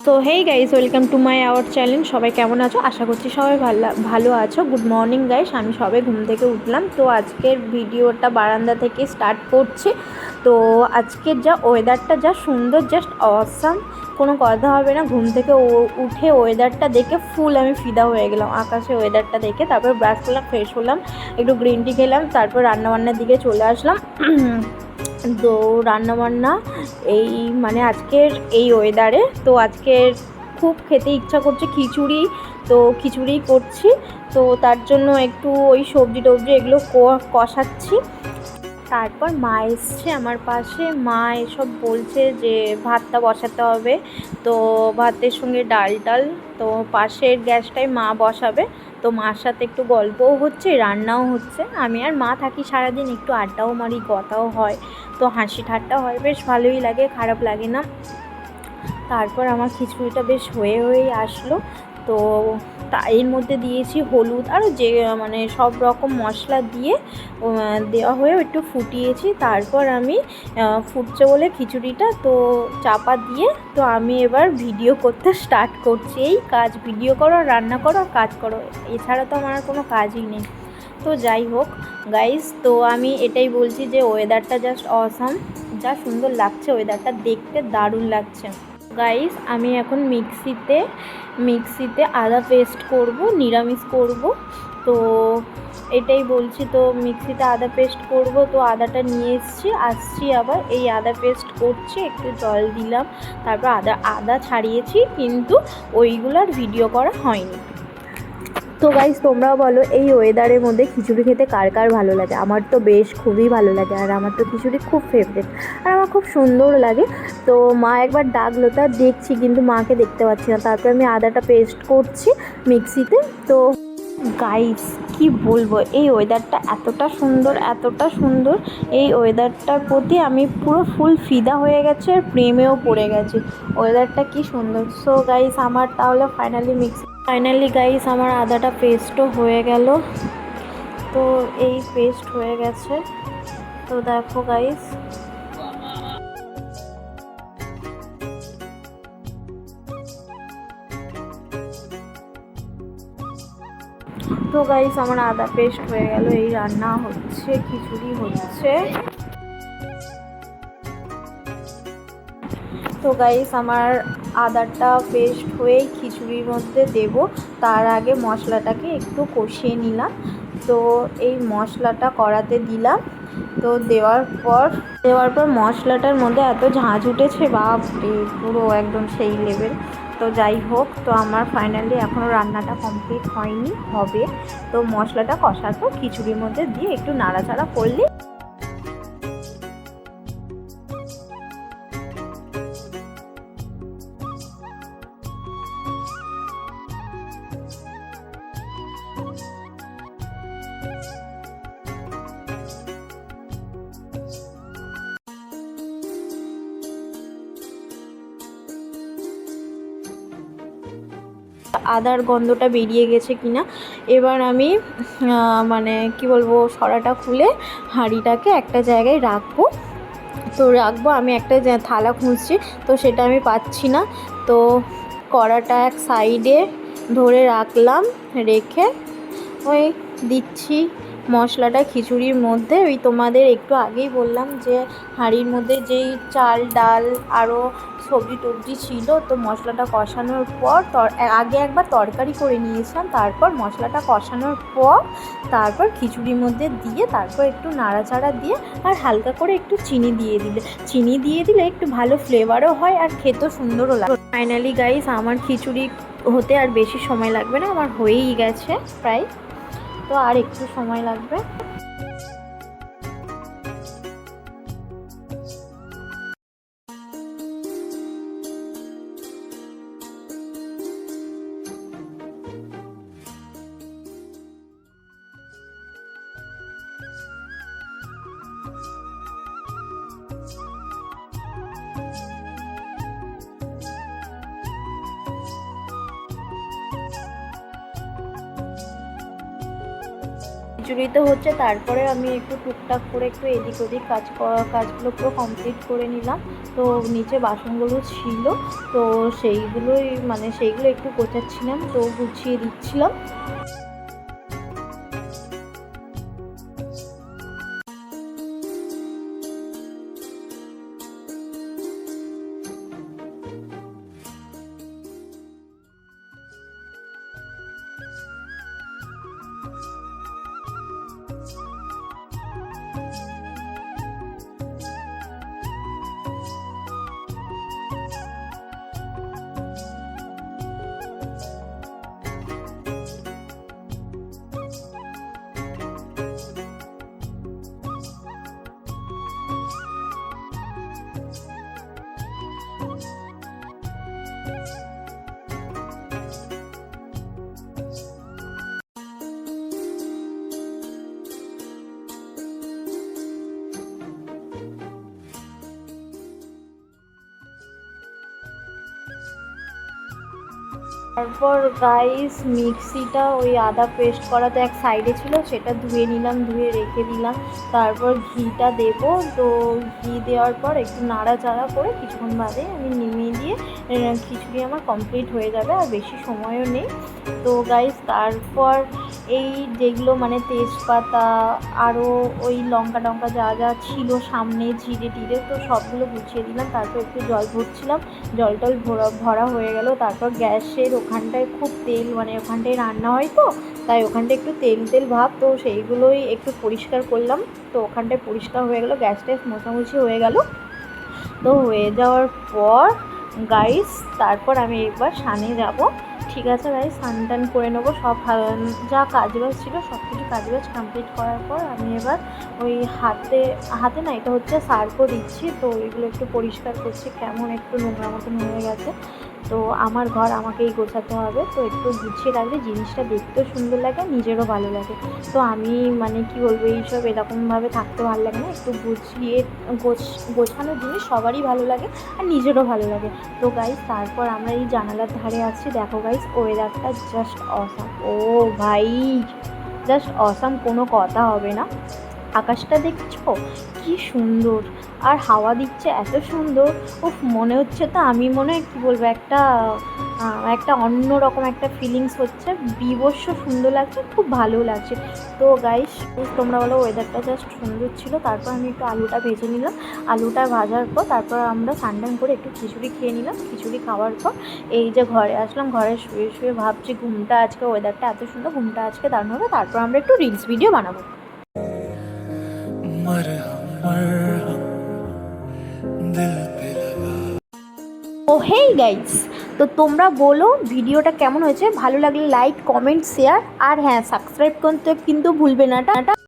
তো hey guys, welcome to my our channel. সবাই কেমন আছো? আশা করছি সবাই ভালো আছো। গুড মর্নিং গাইস, আমি সবাই ঘুম থেকে উঠলাম। তো আজকের ভিডিওটা বারান্দা থেকে স্টার্ট করছি। তো আজকের যা ওয়েদারটা যা সুন্দর, জাস্ট অসাম, কোনো কথা হবে না। ঘুম থেকে উঠে ওয়েদারটা দেখে ফুল আমি ফিদা হয়ে গেলাম আকাশে ওয়েদারটা দেখে। তারপর ব্রাশ করলাম, ফ্রেশ হলাম, একটু গ্রিন টি খেলাম, তারপর রান্নাবান্নার দিকে চলে আসলাম। তো রান্নাবান্না এই মানে আজকের এই ওয়েদারে তো আজকের খুব খেতে ইচ্ছা করছে খিচুড়ি। তো খিচুড়ি করছি, তো তার জন্য একটু ওই সবজি টবজি এগুলো কষাচ্ছি। তারপর মা এসছে আমার পাশে, মা এসব বলছে যে ভাতটা বসাতে হবে। তো ভাতের সঙ্গে ডাল টাল, তো পাশের গ্যাসটায় মা বসাবে। তো মার সাথে একটু গল্পও হচ্ছে, রান্নাও হচ্ছে। আমি আর মা থাকি সারাদিন, একটু আড্ডাও মারি, কথাও হয়, তো হাসি ঠাট্টা হয়, বেশ ভালোই লাগে, খারাপ লাগে না। তারপর আমার খিচুড়িটা বেশ হয়েই আসলো। তো এর মধ্যে দিয়েছি হলুদ, আরও যে মানে সব রকম মশলা দিয়ে দেওয়া হয়েও একটু ফুটিয়েছি। তারপর আমি ফুটছে বলে খিচুড়িটা তো চাপা দিয়ে, তো আমি এবার ভিডিও করতে স্টার্ট করছি। এই কাজ, ভিডিও করো, রান্না করো, কাজ করো, এছাড়া তো আমার আর কোনো কাজই নেই। তো যাই হোক গাইস, তো আমি এটাই বলছি যে ওয়েদারটা জাস্ট অসাম, যা সুন্দর লাগছে ওয়েদারটা দেখতে, দারুণ লাগছে। গাইস, আমি এখন মিক্সিতে আদা পেস্ট করব, নিরামিষ করব। তো এটাই বলছি, তো মিক্সিতে আদা পেস্ট করব। তো আদাটা নিয়ে আসছি আবার এই আদা পেস্ট করছি, একটু জল দিলাম, তারপর আদা ছাড়িয়েছি, কিন্তু ওইগুলোর ভিডিও করা হয়নি। তো গাইস, তোমরাও বলো এই ওয়েদারের মধ্যে খিচুড়ি খেতে কার কার ভালো লাগে? আমার তো বেশ খুবই ভালো লাগে, আর আমার তো খিচুড়ি খুব ফেভারিট, আর আমার খুব সুন্দর লাগে। তো মা একবার ডাকলো, তা দেখছি, কিন্তু মাকে দেখতে পাচ্ছি না। তারপর আমি আদাটা পেস্ট করছি মিক্সিতে। তো গাইস, কি বলবো, এই ওয়েদারটা এতটা সুন্দর, এই ওয়েদারটার প্রতি আমি পুরো ফুল ফিদা হয়ে গেছে, আর প্রেমেও পড়ে গেছি। ওয়েদারটা কি সুন্দর। সো গাইস, আমার তাহলে ফাইনালি গাইস আমার আদাটা পেস্টও হয়ে গেল। তো এই পেস্ট হয়ে গেছে, তো দেখো গাইস। তো গাইস, আমার আদা পেস্ট হয়ে গেল, এই রান্না হচ্ছে, খিচুড়ি হচ্ছে। তো গাইস, আমার আদাটা পেস্ট হয়ে খিচুড়ির মধ্যে দেব, তার আগে মশলাটাকে একটু কষিয়ে নিলাম। তো এই মশলাটা কড়াতে দিলাম। তো দেওয়ার পর মশলাটার মধ্যে এত ঝাঁঝ উঠেছে, বাপরে, পুরো একদম সেই লেভেল। তো যাই হোক, তো আমার ফাইনালি এখনও রান্নাটা কমপ্লিট হয়নি, হবে। তো মশলাটা কষার পর খিচুড়ির মধ্যে দিয়ে একটু নাড়াচাড়া করলে আদার গন্ধটা বেরিয়ে গেছে কিনা। এবার আমি মানে কি বলবো, সরাটা খুলে হাঁড়িটাকে একটা জায়গায় রাখবো। তো আমি একটা থালা খুঁজছি, তো সেটা আমি পাচ্ছি না। তো কড়াটা এক সাইডে ধরে রাখলাম, রেখে ওই দিচ্ছি মশলাটা খিচুড়ির মধ্যে। ওই তোমাদের একটু আগেই বললাম যে হাঁড়ির মধ্যে যেই চাল ডাল আরও সবজি টবজি ছিল, তো মশলাটা কষানোর পর আগে একবার তরকারি করে নিয়েছিলাম, তারপর মশলাটা কষানোর পর তারপর খিচুড়ির মধ্যে দিয়ে, তারপর একটু নাড়াচাড়া দিয়ে, আর হালকা করে একটু চিনি দিয়ে দিলে একটু ভালো ফ্লেভারও হয়, আর খেতেও সুন্দরও লাগে। ফাইনালি গাইস, আমার খিচুড়ি হতে আর বেশি সময় লাগবে না, আমার হয়েই গেছে প্রায়। তো আর একটু সময় লাগবে। খিচুড়ি তো হচ্ছে, তারপরে আমি একটু টুকটাক করে একটু এদিক ওদিক কাজগুলো পুরো কমপ্লিট করে নিলাম। তো নিচে বাসনগুলো ছিল, তো সেইগুলো একটু গোছাচ্ছিলাম, তো গুছিয়ে দিচ্ছিলাম। তারপর গাইস মিক্সিটা ওই আদা পেস্ট করা তো এক সাইডে ছিল, সেটা ধুয়ে নিলাম, ধুয়ে রেখে দিলাম। তারপর ঘিটা দেবো, তো ঘি দেওয়ার পর একটু নাড়াচাড়া করে কিছুক্ষণ বাদে আমি নিমিয়ে দিয়ে খিচুড়ি আমার কমপ্লিট হয়ে যাবে, আর বেশি সময়ও নেই। তো গাইস তারপর এই যেগুলো মানে তেজপাতা আরও ওই লঙ্কা টঙ্কা যা যা ছিল সামনে, জিরে টিরে, তো সবগুলো গুছিয়ে দিলাম। তারপর একটু জল ভরছিলাম, জল টল ভরা হয়ে গেল। তারপর গ্যাসের ওখানটায় খুব তেল, মানে ওখানটায় রান্না হয় তো, তাই ওখানটায় একটু তেল তেল ভাব, তো সেইগুলোই একটু পরিষ্কার করলাম। তো ওখানটায় পরিষ্কার হয়ে গেল, গ্যাস ট্যাস মোছামুছি হয়ে গেল। তো হয়ে যাওয়ার পর গাইস তারপর আমি একবার সানে যাব। ঠিক আছে গাইস, স্নান টান করে নেবো, সব যা কাজবাজ ছিল সব কিছু কাজবাজ কমপ্লিট করার পর আমি এবার ওই হাতে না, এটা হচ্ছে সার্ফও দিচ্ছি, তো ওইগুলো একটু পরিষ্কার করছি, কেমন একটু নোংরা মতন হয়ে গেছে। তো আমার ঘর আমাকেই গোছাতে হবে, তো একটু গুছিয়ে রাখলে জিনিসটা দেখতেও সুন্দর লাগে, নিজেরও ভালো লাগে। তো আমি মানে কি বলবো, এইসব এরকমভাবে থাকতে ভালো লাগে না, একটু গোছানো জিনিস সবারই ভালো লাগে আর নিজেরও ভালো লাগে। তো গাইস তারপর আমরা এই জানালার ধারে আছি, দেখো গাইস ওয়েদারটা জাস্ট অসাম। ও ভাই জাস্ট অসাম, কোনো কথা হবে না। আকাশটা দেখছো কি সুন্দর, আর হাওয়া দিচ্ছে এত সুন্দর। উফ, মনে হচ্ছে তো আমি মনে হয় কী বলবো, একটা অন্যরকম একটা ফিলিংস হচ্ছে, বীভৎস সুন্দর লাগছে, খুব ভালো লাগছে। তো গাইস তোমরা বলো, ওয়েদারটা জাস্ট সুন্দর ছিল। তারপর আমি একটু আলুটা ভেজে নিলাম, আলুটা ভাজার পর তারপর আমরা স্নান করে একটু খিচুড়ি খেয়ে নিলাম। খিচুড়ি খাওয়ার পর এই যে ঘরে আসলাম, ঘরে শুয়ে শুয়ে ভাবছি ঘুমটা আজকে, ওয়েদারটা এত সুন্দর, ঘুমটা আজকে দারুণ হবে। তারপর আমরা একটু রিলস ভিডিও বানাবো। ও হেই গাইস, তো তোমরা বলো ভিডিওটা কেমন হয়েছে, ভালো লাগলে লাইক কমেন্ট শেয়ার, আর হ্যাঁ সাবস্ক্রাইব করতে কিন্তু ভুলবে না।